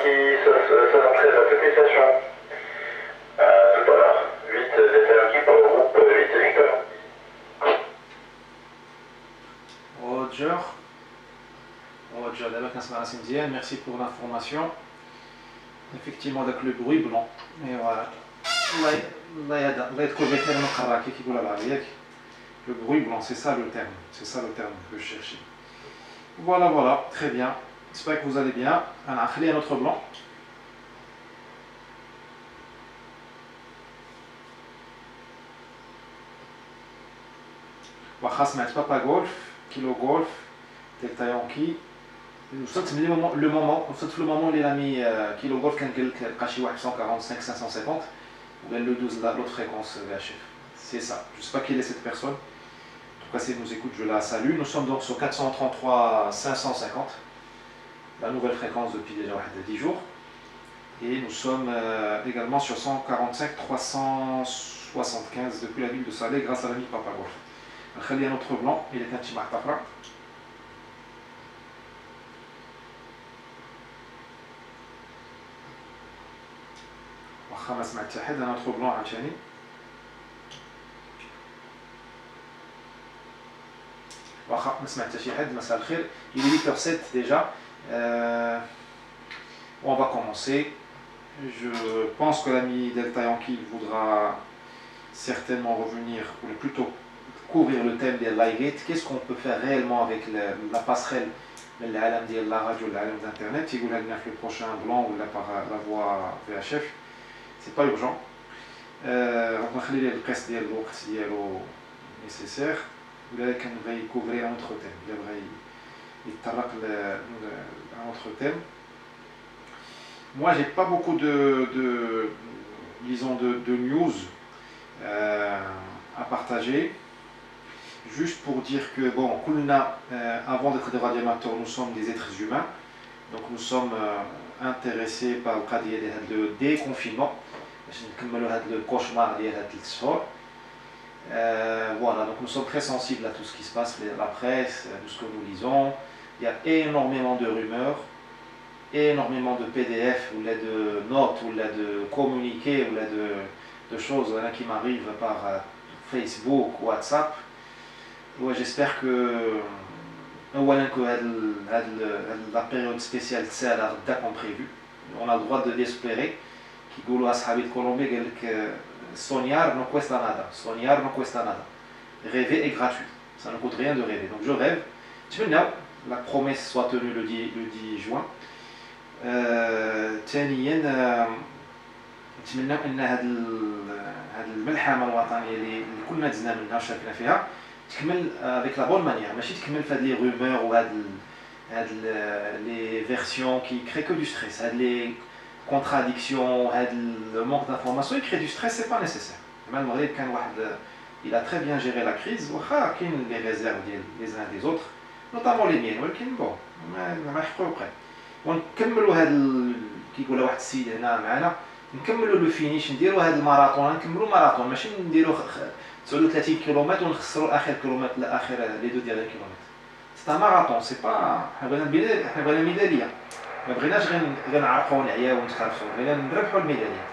qui s'entraîne à toutes les stations. Tout à l'heure. 8 Delta Yankee pour le groupe 8 Victor. Roger. Roger, d'abord merci pour l'information. Effectivement, avec le bruit blanc. Et voilà. Le bruit blanc, c'est ça le terme. C'est ça le terme que je cherchais. Voilà, voilà, très bien. J'espère que vous allez bien. On a créé notre blanc. Papa Golf, Kilo Golf, Delta Yankee. Nous sommes le moment où les amis Kilo Golf quand Kashi 145 550 ou le 12 l'autre fréquence VHF. C'est ça. Je ne sais pas qui est cette personne. En tout cas, si elle nous écoute, je la salue. Nous sommes donc sur 433 550, la nouvelle fréquence depuis déjà 10 jours. Et nous sommes également sur 145 375 depuis la ville de Salé grâce à l'ami Papa Golf. نخلي notre blanc, il est un petit martafra. واخا ما سمعت حتى حد notre blanc عاوتاني. واخا ما سمعت حتى شي حد. مساء الخير. Il est 8h07 déjà. On va commencer. Je pense que l'ami Delta Yankee voudra certainement revenir, ou plutôt couvrir le thème de l'iGate. Qu'est-ce qu'on peut faire réellement avec la passerelle de la radio, de l'internet. Il y a le prochain blanc ou la voix VHF. C'est pas urgent. On va faire le reste de l'eau nécessaire. Vous allez couvrir un autre thème. Il y a un autre thème. Moi, j'ai pas beaucoup disons de news à partager. Juste pour dire que, bon, avant d'être des radioamateurs, nous sommes des êtres humains. Donc nous sommes intéressés par le déconfinement. Le cauchemar voilà, donc nous sommes très sensibles à tout ce qui se passe, la presse, tout ce que nous lisons. Il y a énormément de rumeurs, énormément de PDF, ou de notes, ou de communiqués, ou de choses qui m'arrivent par Facebook, WhatsApp. Ouais, j'espère que la période spéciale comme prévu. On a le droit d'espérer. Qui dit à Sahabi de Colombie que soñar no cuesta nada. Soñar no cuesta nada. Rêver est gratuit. Ça ne coûte rien de rêver. Donc je rêve. La promesse soit tenue le 10 juin. ثانيا نتمنى ان هذه الملحمه الوطنيه اللي كلنا دزنا منها وشاركنا فيها تكمل avec la bonne manière. ماشي تكمل في هاد لي rumeurs و هاد les versions qui créent que du stress. هاد les contradictions, le manque d'informations, il crée du stress, c'est pas nécessaire. Malgré qu'un il a très bien géré la crise, il y a les réserves des uns et des autres, notamment les miennes, bon, ما يحقوا après. ونكملوا هاد كيقولوا واحد السيد هنا معنا نكملوا لو فينيش نديروا هاد الماراثون نكملوا ماراثون ماشي نديروا 39 كيلومتر ونخسروا اخر كيلومتر لاخر لي دو ديال كيلومتر. سي ماراثون سي با حنا بغينا ميداليه ما بغيناش غير نعرقوا ونعياو ونتخرفوا بغينا نربحوا الميداليه.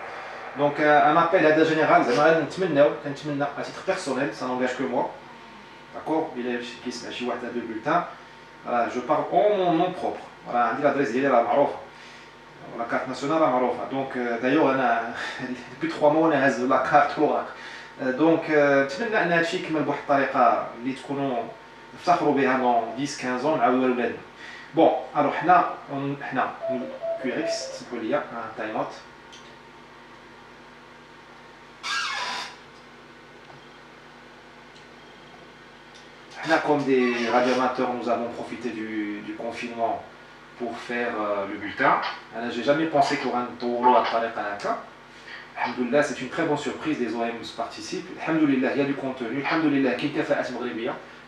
دونك ان ابل هذا جينيرال زعما كنتمنى ا تيتر بيرسونيل سا نونغاج كو موا داكور الا كيسمع شي واحد هذا البولتان جو بارل او مون نون بروبر عندي لادريس ديالي راه معروفه لا كارت ناسيونال راه معروفه دونك دايوغ انا ديبي 3 موا وانا هاز لا كارت لوغ دونك نتمنى ان هادشي يكمل بواحد الطريقه اللي تكونوا نفتخروا بها دون 10 15 نعاودوا لولادنا. بون الوغ حنا كويريكس تسمحوا لي تايم اوت. Comme des radioamateurs, nous avons profité du confinement pour faire le bulletin. Je n'ai jamais pensé qu'il y aurait un tour à Tariqa. Alhamdoulilah, c'est une très bonne surprise, les OM participent. Alhamdoulilah, il y a du contenu. Alhamdoulilah, qui a fait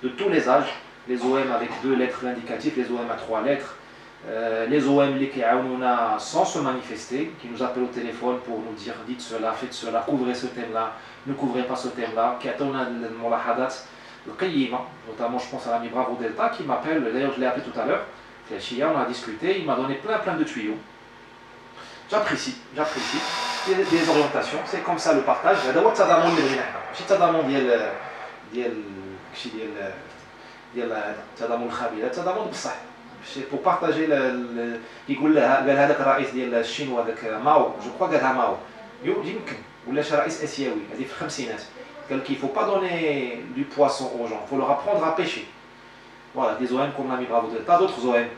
de tous les âges, les OM avec 2 lettres indicatives, les OM à 3 lettres, les OM sans se manifester, qui nous appellent au téléphone pour nous dire dites cela, faites cela, couvrez ce thème-là, ne couvrez pas ce thème-là, qui attendent le Qayima, notamment je pense à l'ami Bravo Delta qui m'appelle, d'ailleurs je l'ai appelé tout à l'heure, on a discuté, il m'a donné plein de tuyaux. j'apprécie des orientations, c'est comme ça le partage. هذا هو التضامن اللي بغينا حنا ماشي التضامن ديال كشي ديال التضامن الخبيث التضامن بصح pour partager يقول لها قال هذاك الرئيس ديال الشينوا هذاك ماو جو كوا قالها ماو يمكن ولا شي رئيس اسيوي هذه في الخمسينات قال qu'il faut pas donner du poisson aux gens, il faut leur apprendre à pêcher. Voilà, des OM comme l'ami Bravo Delta, d'autres OM.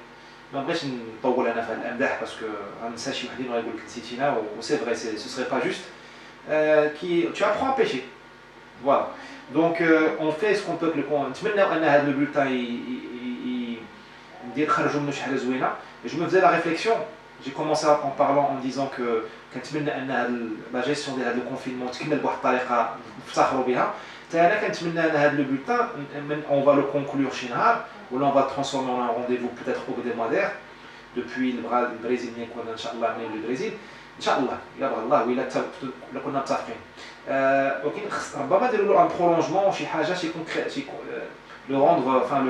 ما بغيتش نطول انا في هذه الامداح باسكو غنسى شي وحدين وغيقول لك نسيتينا وسي فري ce serait pas juste qui tu apprends à pêcher. Voilà. Donc on fait ce qu'on peut نتمناو ان هذا البولتان ندير خرجوا منه شي حاجه زوينه. Je me faisais la réflexion, j'ai commencé en parlant en disant que كنتمنى ان لا جيستيون ديال هذا الكونفينمون تكمل بواحد الطريقه نفتخروا بها. حتى انا كنتمنى ان هذا لو بولتان on va le conclure شي نهار ولا on va le transformer en un rendez-vous peut-être hebdomadaire depuis le Brésil اللي كنا ان شاء الله عاملين البرازيل ان شاء الله الا بغى الله ولا كنا متفقين. ولكن ربما نديروا له ان برولونجمون شي حاجه شي le rendre enfin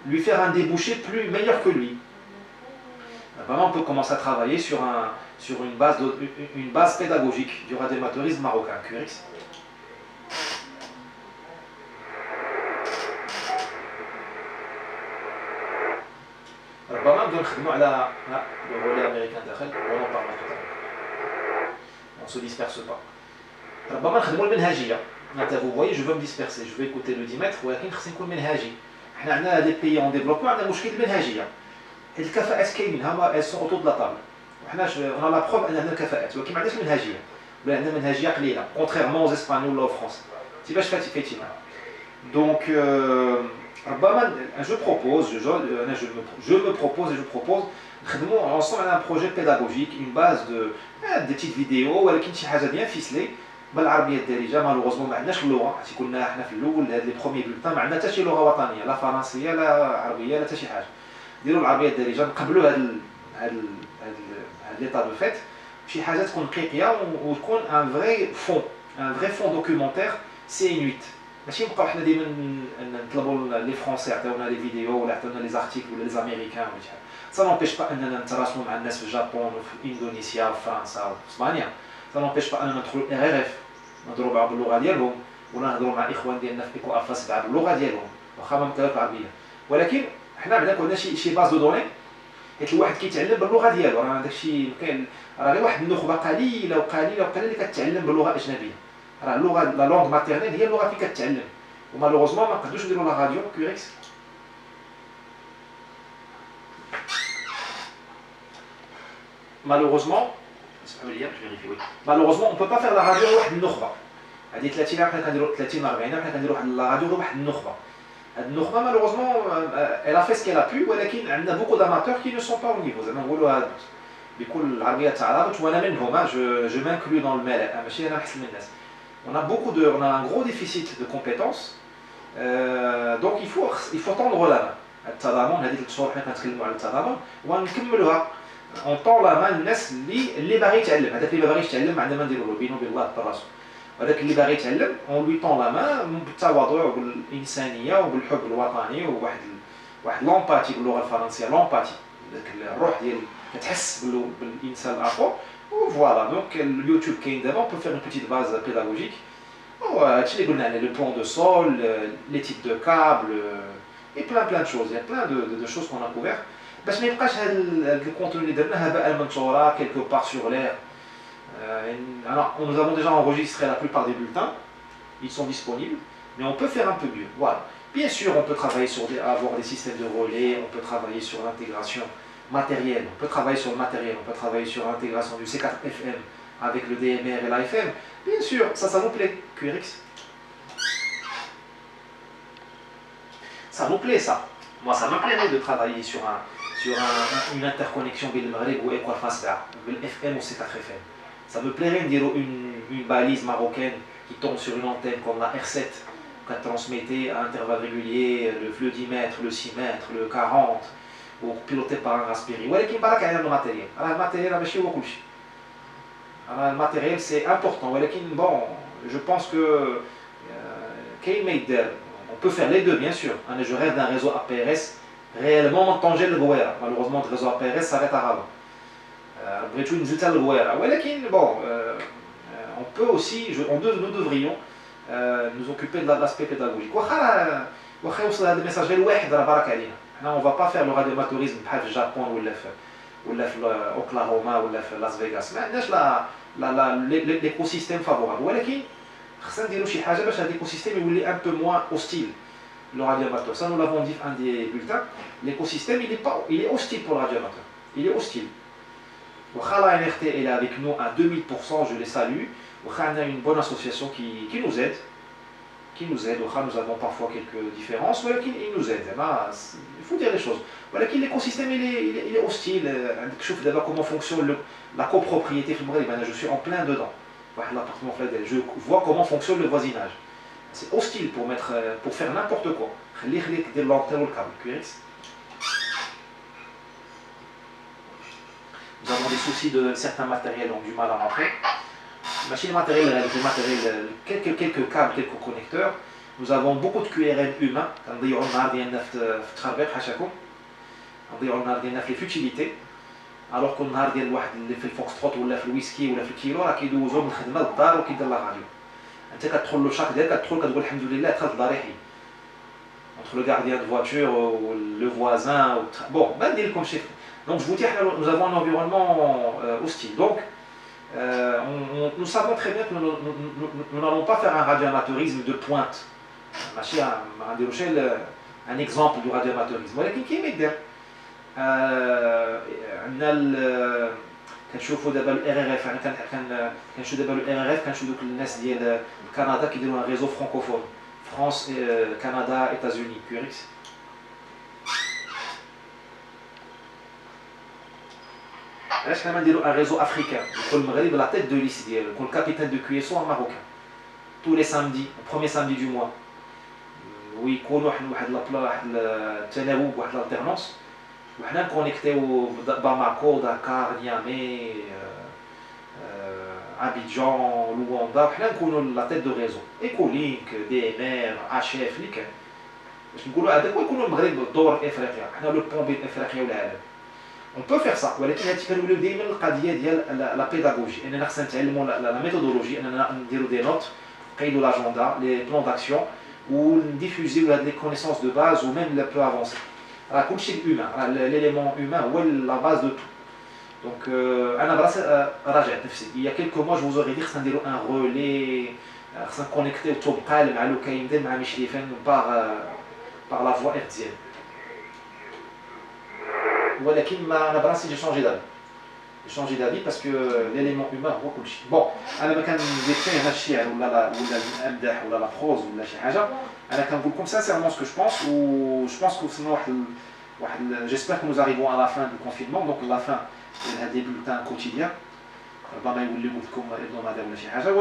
lui faire un débouché plus meilleur que lui. Vraiment, on peut commencer à travailler sur une base pédagogique du radioamateurisme marocain. QRX. ربما نبداو نخدموا على le relais américain داخل on en parlera tout à l'heure. On se disperse pas. ربما نخدموا المنهجيه. Vous voyez, je veux me disperser, je veux écouter le 10 mètres ولكن خصني نكون منهجي. احنا عندنا des pays en développement عندنا مشكل المنهجيه. الكفاءات كاينين هما elles sont autour de la table. وحنا on a la preuve ان عندنا الكفاءات ولكن ما عندناش منهجيه. ولا عندنا منهجيه قليله contrairement aux espagnols ou aux français. تي باش فاتينا. Donc ربما je me propose et je propose نخدموا ensemble على un projet pédagogique, une base de des petites vidéos ولكن شي حاجه bien ficelée بالعربيه الدارجه. مالوغوزمون ما عندناش اللغه حيت كنا حنا في الاول هاد لي بروميي بولتان ما عندنا حتى شي لغه وطنيه لا فرنسيه لا عربيه لا حتى شي حاجه. نديروا العربيه الدارجه نقبلوا هاد ليطا دو فيت شي حاجه تكون نقيقيه وتكون ان فري فون دوكيومونتير سي انويت. ماشي نبقاو حنا ديما نطلبوا لي فرونسي يعطيونا لي فيديو ولا يعطيونا لي زارتيكل ولا لي زاميريكان ولا شي حاجه. سا نومبيش با اننا نتراسلوا مع الناس في الجابون وفي اندونيسيا وفي فرنسا وفي اسبانيا. سا نومبيش با اننا ندخلوا ار اف نهضروا معاهم باللغه ديالهم ولا نهضروا مع الاخوان ديالنا في ايكو الفا 7 باللغه ديالهم واخا ما متلاش العربيه. ولكن حنا بعدا كنا شي باز دو دوني حيت الواحد كيتعلم باللغه ديالو. راه داكشي كاين راه غير واحد النخبه قليله اللي كتعلم باللغه الاجنبيه. راه اللغه لا لونغ ماتيرنيل هي اللغه اللي كتعلم. ومالوغوزمون ما نقدروش نديروا لا راديو كوريكس. Malheureusement, on ne peut pas faire la radio واحد النخبه. هذه 30 عام حنا كنديروا 30 40 عام حنا كنديروا واحد لا راديو واحد النخبه. هذه النخبه malheureusement elle a fait ce qu'elle a pu ولكن عندنا beaucoup d'amateurs qui ne sont pas au niveau. زعما نقولوا هذا بكل العربيه تعرضت وانا منهم. je m'inclus dans le ملأ ماشي انا احسن من الناس. On a un gros déficit de compétences. Donc il faut tendre la main. التضامن هذه 3 شهور حنا كنتكلموا على التضامن ونكملوها. On tend la main للناس اللي باغي يتعلم. هذاك اللي ما باغيش يتعلم عندنا ما نديروا له بينه وبين الله براسو. وهذاك اللي باغي يتعلم on lui tend la main بالتواضع وبالانسانيه وبالحب الوطني واحد لومباتي باللغه الفرنسيه لومباتي داك الروح ديال كتحس بالانسان الاخر. وفوالا دونك اليوتيوب كاين دابا on peut faire une petite base pédagogique. هادشي اللي قلنا عليه le plan de sol, les types de câbles et plein de choses. Il y a plein de choses qu'on a couvert. باش ما يبقاش هذا الكونتوني اللي درنا هباء منثورا quelque part sur l'air. Alors, nous avons déjà enregistré la plupart des bulletins, ils sont disponibles, mais on peut faire un peu mieux. Voilà. Bien sûr, on peut travailler sur avoir des systèmes de relais, on peut travailler sur l'intégration matérielle, on peut travailler sur le matériel, on peut travailler sur l'intégration du C4FM avec le DMR et l'AFM. Bien sûr, ça vous plaît, QRX. Ça vous plaît, ça. Moi, ça me plairait de travailler sur une interconnexion avec le Maghreb ou Equal Fasda, avec le FM ou C4FM. Ça me plairait de dire une balise marocaine qui tombe sur une antenne comme la R7, qui transmettait à intervalles réguliers le 10 mètres, le 6 mètres, le 40, ou piloté par un Raspberry. Ouais, qui parle quand même le matériel. Alors, le matériel, le matériel, c'est important. Bon, je pense que on peut faire les deux, bien sûr. Je rêve d'un réseau APRS réellement en Tanger le Gouéra. Malheureusement, le réseau APRS s'arrête à Rabat. بغيتو نزل حتى للغويره ولكن بون on peut aussi nous devrions nous occuper de l'aspect pédagogique واخا يوصل هذا الميساج غير واحد راه بارك علينا حنا on va pas faire le radioamateurisme بحال في الجابون ولا في اوكلاهوما ولا في لاس فيغاس ما عندناش ليكو سيستيم فافورابل ولكن خصنا نديرو شي حاجه باش هذا ليكو سيستيم يولي ان بو موان هوستيل le radioamateur. Ça, nous l'avons dit un des bulletins. L'écosystème, il est hostile pour le radioamateur. Il est hostile. La NRT est là avec nous à 2000%, je les salue. On a une bonne association qui nous aide. Nous avons parfois quelques différences, mais il nous aide. Il faut dire les choses. L'écosystème, il est hostile. Je vois comment fonctionne la copropriété. Je suis en plein dedans. Je vois comment fonctionne le voisinage. C'est hostile pour faire n'importe quoi. Nous avons des soucis de certains matériels, donc du mal à rentrer. Machine matériel, quelques câbles, quelques connecteurs. Nous avons beaucoup de QRM humains. Les futilités. Alors qu'on a des foxtrot ou le whisky ou le kilo, qui nous ont fait mal d'art ou qui de la radio. انت كتدخل له شاك ديالك كتدخل كتقول الحمد لله دخلت لضريحي entre le gardien de voiture ou le voisin bon ما ندير لكم شي donc je vous dis nous avons un environnement hostile donc nous savons très bien que nous n'allons pas faire un radioamateurisme de pointe ماشي غنديرو شي un exemple du radioamateurisme ولكن كاين يدير عندنا كنشوفوا دابا الار ار اف انا كنشوف دابا الار ار اف كنشوف دوك الناس ديال كندا كيديروا ان ريزو فرانكوفون فرانس كندا ايتازوني كوريكس علاش حنا ما نديروا ان ريزو افريكان يكون المغرب لا تيت دو ليست ديالو يكون الكابيتان دو كيسو ان ماروكان tous les samedis premier samedi du mois ويكونوا واحد التناوب واحد الالتيرنونس وحنا نكونيكتيو باماكو داكار نيامي ابيجان لواندا وحنا نكونوا لا تيت دو ريزو ايكولينك دي ام ار اش اف اللي كان باش نقولوا هذاك هو يكونوا المغرب دور افريقيا حنا لو بون بين افريقيا والعالم اون بو فير سا ولكن هادشي كنوليو دائما القضيه ديال لا بيداغوجي اننا خصنا نتعلموا لا ميثودولوجي اننا نديروا دي نوت نقيدوا لاجوندا لي بلان داكسيون ونديفوزيو هاد لي كونيسونس دو باز و ميم لا بلو افونسي راه كلشي الهيومان ليليمون هيومان هو لا باز دو تو دونك انا براسي راجعت نفسي il y a quelques mois je vous aurais dit خصنا نديرو ان رولي خصنا نكونيكتيو توبقال مع لوكايمدين مع مشرفين باغ لا فوا ارتيان ولكن ما انا براسي جي شونجي دافي باسكو ليليمون هيومان هو كلشي بون انا ما كنديرش هنا الشعر ولا الامداح ولا لا بروز ولا شي حاجه انا كنقول لكم sincèrement ce que je pense و je pense que وصلنا واحد j'espère que nous arrivons à la fin du confinement donc la fin de هاد لي بولتان كوتيديان ربما يوليو لكم hebdomadaire ولا شي حاجه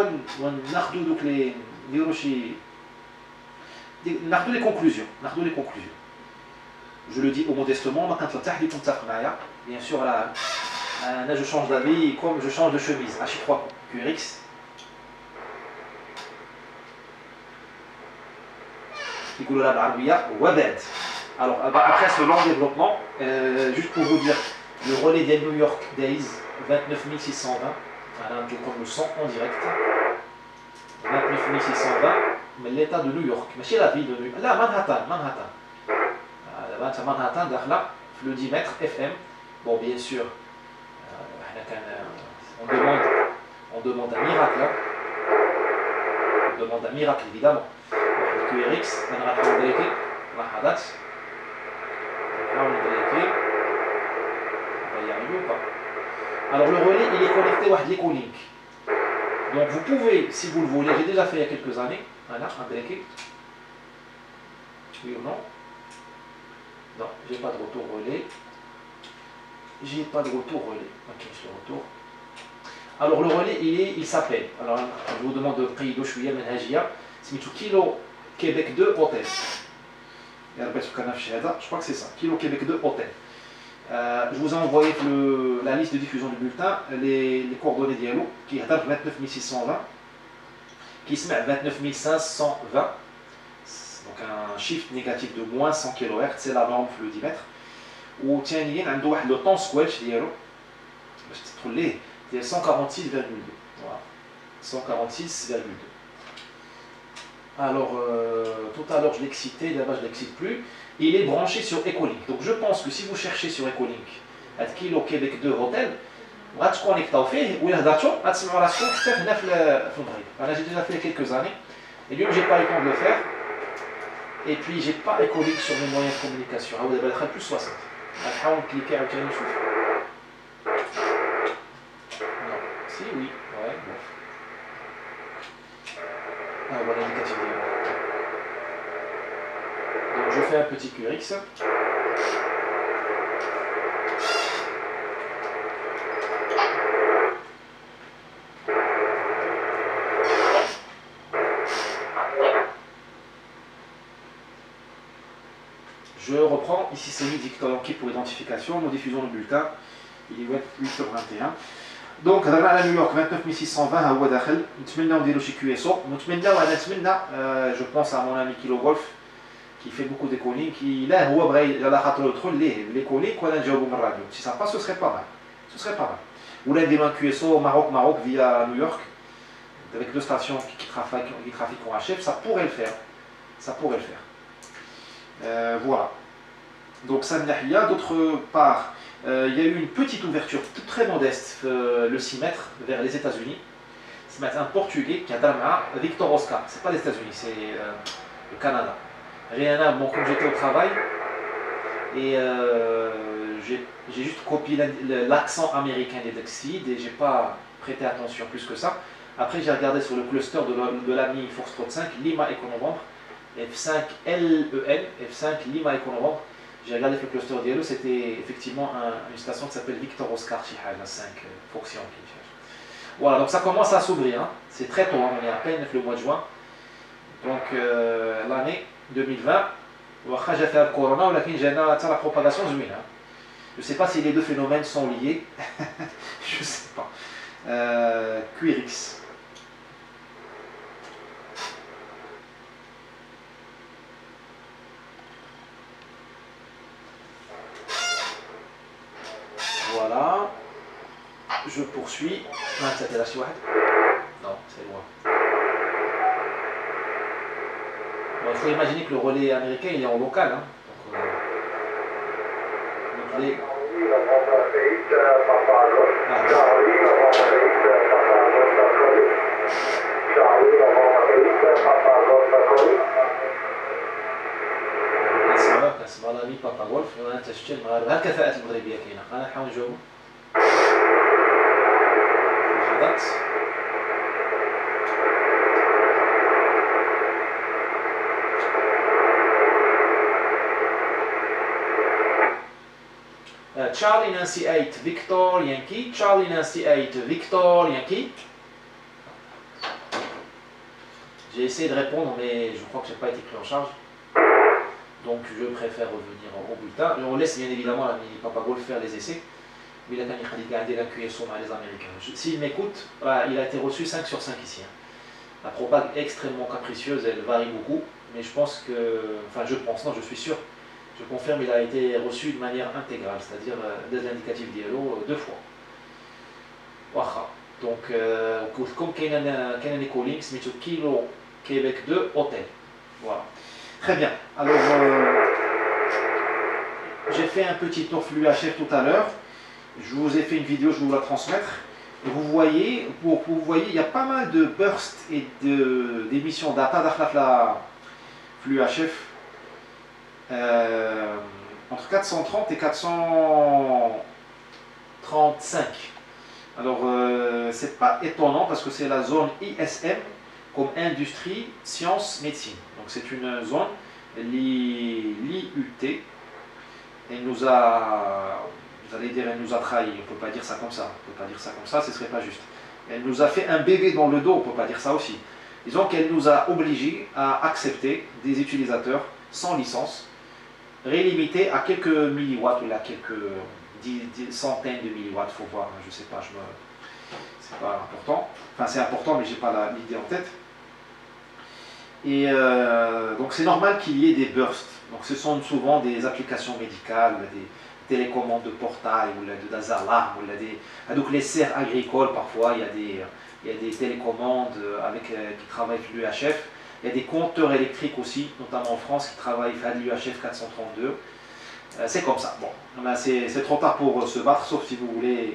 وناخذوا دوك لي نديروا شي ناخذوا لي كونكلوزيون je le dis modestement ما كنطلب حتى حد يكون متفق معايا bien sûr راه انا je change d'avis comme je change de chemise à chaque fois QRX يقولوا لها بالعربيه وبعد alors après ce long développement juste pour vous dire le relais des New York Days 29620 voilà nous sommes en direct 29620 من l'état de New York ماشي la ville de New York لا Manhattan Manhattan داخله في le 10 mètres FM bon bien sûr on demande un miracle évidemment le QRX on va vérifier on va y arriver ou pas alors le relais il est connecté à l'Ecolink donc vous pouvez si vous le voulez j'ai déjà fait il y a quelques années voilà un breaker oui ou non non j'ai pas de retour relais ok je le retour alors le relais il s'appelle alors je vous demande de payer شويه منهجيه سميتو كيلو Québec 2 Hôtel. Je crois que c'est ça, Kilo Québec 2 Hôtel. Je vous ai envoyé la liste de diffusion du bulletin, les coordonnées d'Yalo, qui est 29620, qui se met à 29520, donc un chiffre négatif de moins 100 kHz, c'est la norme pour le 10 mètres. Ou tiens, il y a le temps squelch d'Yalo, c'est 146,2. Voilà. 146,2. Alors, tout à l'heure je l'ai cité, d'abord je ne l'excite plus. Il est branché sur Ecolink. Donc je pense que si vous cherchez sur Ecolink, à Kilo Québec 2 Hotel, غتكونيكطاو فيه وإلا هضرتو غتسمعوا راسكم حتى هنا في المغرب. انا j'ai déjà fait il y a quelques années et lui j'ai pas eu le temps de le faire et puis j'ai pas Ecolink sur mes moyens de communication. عاود دابا دخل plus 60. غنحاول نكليكي عاوتاني نشوف. Non, si oui, ouais, bon. Ah voilà l'indicatif dيالو. Donc je fais un petit QRX. Je reprends, ici c'est mis Victor Yankee pour identification, nous diffusons le bulletin, il est 8h21. Donc هضرنا على نيويورك 29620 ها هو داخل، نتمنى نديرو شي كيو اس او، je pense à mon ami Kilo Golf qui fait beaucoup d'écolink, qui là هو بغى على خاطر يدخل ليه l'écolink ولا نجاوبو من الراديو، si ça passe ce serait pas mal, ce serait pas mal. ولا نديرو un QSO au Maroc via New York, avec 2 stations qui trafiquent en HF, ça pourrait le faire, ça pourrait le faire. Voilà. Donc ça d'autre part, il y a eu une petite ouverture très modeste, le 6 mètres vers les États-Unis. 6 mètres, un Portugais qui a Dama, Victor Oscar. C'est pas les États-Unis, c'est le Canada. Rien, bon, comme j'étais au travail et j'ai juste copié l'accent américain des Dexid et j'ai pas prêté attention plus que ça. Après j'ai regardé sur le cluster de l'ami Foxtrot 5, Lima Eco Novembre. F5 LEN, F5 Lima Eco Novembre. J'ai regardé le cluster d'Yellow, c'était effectivement une station qui s'appelle Victor Oscar Chihal, la 5 Foxion. Voilà, donc ça commence à s'ouvrir, hein. C'est très tôt, hein. On est à peine le mois de juin. Donc l'année 2020, j'ai fait le corona, la propagation zouine. Je ne sais pas si les deux phénomènes sont liés, je ne sais pas. QRX. Voilà, je poursuis. Non, c'était la chouette. Non, c'est loin. Bon, il faut imaginer que le relais américain il est en local. Hein. Donc les... اسمع لامي بابا غولف وانا تشتغل مغاربه هالكفاءات المغربيه كاينه انا نحاول نجاوب غلط Charlie Nancy 8 Victor Yankee Charlie Nancy 8 Victor Yankee. J'ai essayé de répondre mais je crois que j'ai pas été pris en charge. Donc je préfère revenir au bulletin. On laisse bien évidemment l'ami Papa Golf faire les essais. Mais il a gardé la QSO les Américains. S'il m'écoute, il a été reçu 5 sur 5 ici. La propag est extrêmement capricieuse, elle varie beaucoup. Mais je pense que, enfin je pense, non je suis sûr, je confirme il a été reçu de manière intégrale, c'est-à-dire des indicatifs d'ILO 2 fois. Waha. Donc comme Kenan Ecolink, Smith Kilo Québec 2 Hôtel. Voilà. Très bien. Alors, j'ai fait un petit tour flux HF tout à l'heure. Je vous ai fait une vidéo, je vais vous la transmettre. Et vous voyez, il y a pas mal de bursts et d'émissions data dans la flux HF. Entre 430 et 435. Alors, c'est pas étonnant parce que c'est la zone ISM comme industrie, sciences, médecine. Donc c'est une zone, l'IUT, elle nous a, vous allez dire, elle nous a trahi, on ne peut pas dire ça comme ça, on ne peut pas dire ça comme ça, ce ne serait pas juste. Elle nous a fait un bébé dans le dos, on ne peut pas dire ça aussi. Disons qu'elle nous a obligés à accepter des utilisateurs sans licence, limités à quelques milliwatts ou à quelques centaines de milliwatts, il faut voir, je ne sais pas, c'est pas important. Enfin c'est important mais je n'ai pas l'idée en tête. Et donc c'est normal qu'il y ait des bursts. Donc ce sont souvent des applications médicales, télécommandes de portail ou des alarmes ou donc les serres agricoles. Parfois il y a des télécommandes qui travaillent avec l'UHF. Il y a des compteurs électriques aussi, notamment en France, qui travaillent avec l'UHF 432. C'est comme ça. Bon, c'est trop tard pour se battre, sauf si vous voulez